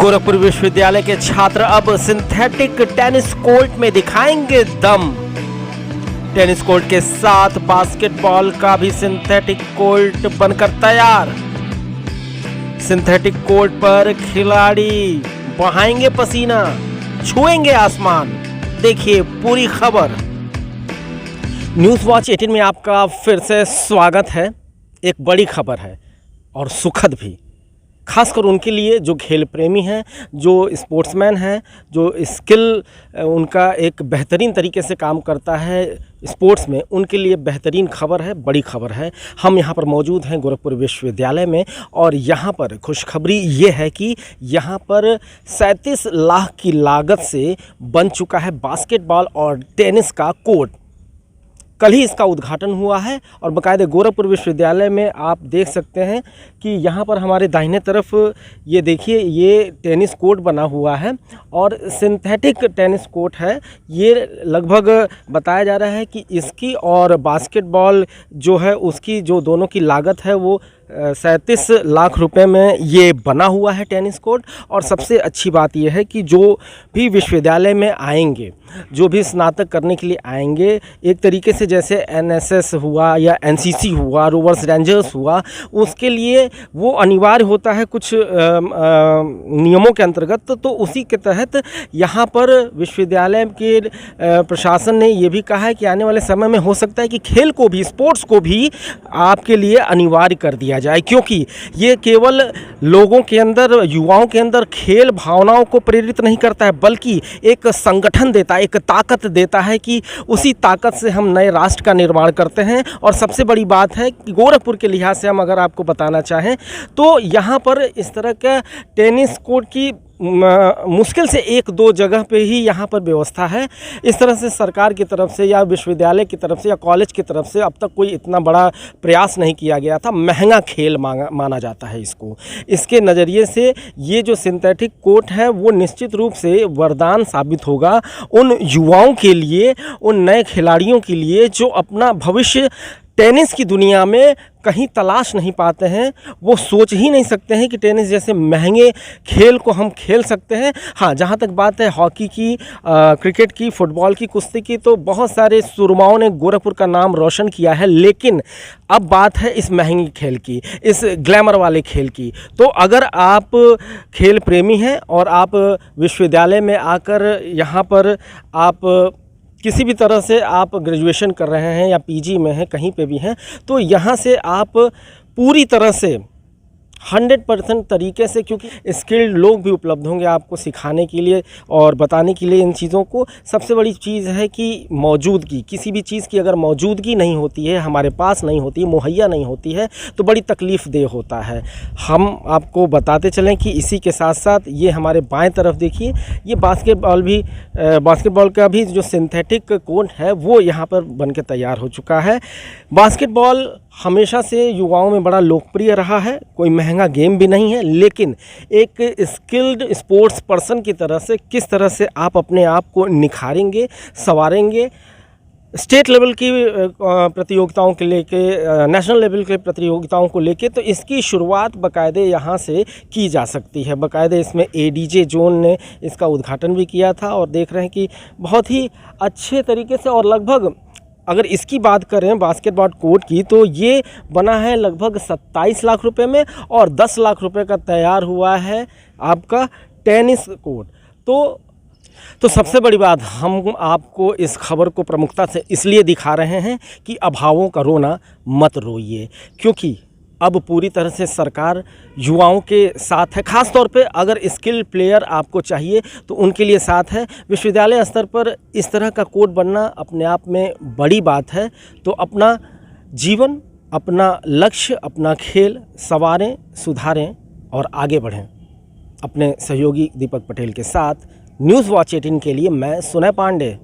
गोरखपुर विश्वविद्यालय के छात्र अब सिंथेटिक टेनिस कोर्ट में दिखाएंगे दम। टेनिस कोर्ट के साथ बास्केटबॉल का भी सिंथेटिक कोर्ट बनकर तैयार। सिंथेटिक कोर्ट पर खिलाड़ी बहाएंगे पसीना, छुएंगे आसमान। देखिए पूरी खबर। न्यूज़ वॉच 18 में आपका फिर से स्वागत है। एक बड़ी खबर है और सुखद भी, खासकर उनके लिए जो खेल प्रेमी हैं, जो स्पोर्ट्समैन हैं, जो स्किल उनका एक बेहतरीन तरीके से काम करता है स्पोर्ट्स में, उनके लिए बेहतरीन खबर है, बड़ी खबर है। हम यहाँ पर मौजूद हैं गोरखपुर विश्वविद्यालय में और यहाँ पर खुशखबरी ये है कि यहाँ पर 37 लाख की लागत से बन चुका है बास्केटबॉल और टेनिस का कोर्ट। कल ही इसका उद्घाटन हुआ है और बाकायदे गोरखपुर विश्वविद्यालय में आप देख सकते हैं कि यहाँ पर हमारे दाहिने तरफ ये देखिए, ये टेनिस कोर्ट बना हुआ है और सिंथेटिक टेनिस कोर्ट है। ये लगभग बताया जा रहा है कि इसकी और बास्केटबॉल जो है उसकी जो दोनों की लागत है वो 37 लाख रुपए में ये बना हुआ है टेनिस कोर्ट। और सबसे अच्छी बात यह है कि जो भी विश्वविद्यालय में आएंगे, जो भी स्नातक करने के लिए आएंगे, एक तरीके से जैसे एनएसएस हुआ या एनसीसी हुआ, रोवर्स रेंजर्स हुआ, उसके लिए वो अनिवार्य होता है कुछ नियमों के अंतर्गत। तो उसी के तहत यहाँ पर विश्वविद्यालय के प्रशासन ने ये भी कहा है कि आने वाले समय में हो सकता है कि खेल को भी, स्पोर्ट्स को भी आपके लिए अनिवार्य कर दिया जाए, क्योंकि ये केवल लोगों के अंदर, युवाओं के अंदर खेल भावनाओं को प्रेरित नहीं करता है, बल्कि एक संगठन देता है, एक ताकत देता है कि उसी ताकत से हम नए राष्ट्र का निर्माण करते हैं। और सबसे बड़ी बात है कि गोरखपुर के लिहाज से हम अगर आपको बताना चाहें तो यहाँ पर इस तरह का टेनिस कोर्ट की मुश्किल से 1-2 जगह पे ही यहाँ पर व्यवस्था है। इस तरह से सरकार की तरफ से या विश्वविद्यालय की तरफ से या कॉलेज की तरफ से अब तक कोई इतना बड़ा प्रयास नहीं किया गया था। महंगा खेल माना जाता है इसको। इसके नज़रिए से ये जो सिंथेटिक कोर्ट है वो निश्चित रूप से वरदान साबित होगा उन युवाओं के लिए, उन नए खिलाड़ियों के लिए जो अपना भविष्य टेनिस की दुनिया में कहीं तलाश नहीं पाते हैं। वो सोच ही नहीं सकते हैं कि टेनिस जैसे महंगे खेल को हम खेल सकते हैं। हाँ, जहाँ तक बात है हॉकी की, क्रिकेट की, फुटबॉल की, कुश्ती की, तो बहुत सारे सुरमाओं ने गोरखपुर का नाम रोशन किया है। लेकिन अब बात है इस महंगी खेल की, इस ग्लैमर वाले खेल की। तो अगर आप खेल प्रेमी हैं और आप विश्वविद्यालय में आकर यहाँ पर आप किसी भी तरह से आप ग्रेजुएशन कर रहे हैं या पीजी में हैं, कहीं पे भी हैं, तो यहाँ से आप पूरी तरह से 100% तरीके से, क्योंकि स्किल्ड लोग भी उपलब्ध होंगे आपको सिखाने के लिए और बताने के लिए इन चीज़ों को। सबसे बड़ी चीज़ है कि मौजूदगी, किसी भी चीज़ की अगर मौजूदगी नहीं होती है, हमारे पास नहीं होती है, मुहैया नहीं होती है, तो बड़ी तकलीफ़देह होता है। हम आपको बताते चलें कि इसी के साथ साथ ये हमारे बाएं तरफ देखिए, ये बास्केटबॉल का भी जो सिंथेटिक कोर्ट है वो यहाँ पर बनके तैयार हो चुका है। बास्केटबॉल हमेशा से युवाओं में बड़ा लोकप्रिय रहा है। कोई महंगा गेम भी नहीं है, लेकिन एक स्किल्ड स्पोर्ट्स पर्सन की तरह से किस तरह से आप अपने आप को निखारेंगे, संवारेंगे, स्टेट लेवल की प्रतियोगिताओं के लेके, नेशनल लेवल के प्रतियोगिताओं को लेके, तो इसकी शुरुआत बाकायदे यहाँ से की जा सकती है। बाकायदे इसमें एडीजे जोन ने इसका उद्घाटन भी किया था और देख रहे हैं कि बहुत ही अच्छे तरीके से, और लगभग अगर इसकी बात करें बास्केटबॉल कोर्ट की, तो ये बना है लगभग 27 लाख रुपए में और 10 लाख रुपए का तैयार हुआ है आपका टेनिस कोर्ट। तो सबसे बड़ी बात, हम आपको इस खबर को प्रमुखता से इसलिए दिखा रहे हैं कि अभावों का रोना मत रोइए, क्योंकि अब पूरी तरह से सरकार युवाओं के साथ है। ख़ास तौर पे अगर स्किल प्लेयर आपको चाहिए तो उनके लिए साथ है। विश्वविद्यालय स्तर पर इस तरह का कोर्ट बनना अपने आप में बड़ी बात है। तो अपना जीवन, अपना लक्ष्य, अपना खेल संवारें, सुधारें और आगे बढ़ें। अपने सहयोगी दीपक पटेल के साथ न्यूज़ वॉच 18 के लिए मैं सुनय पांडे।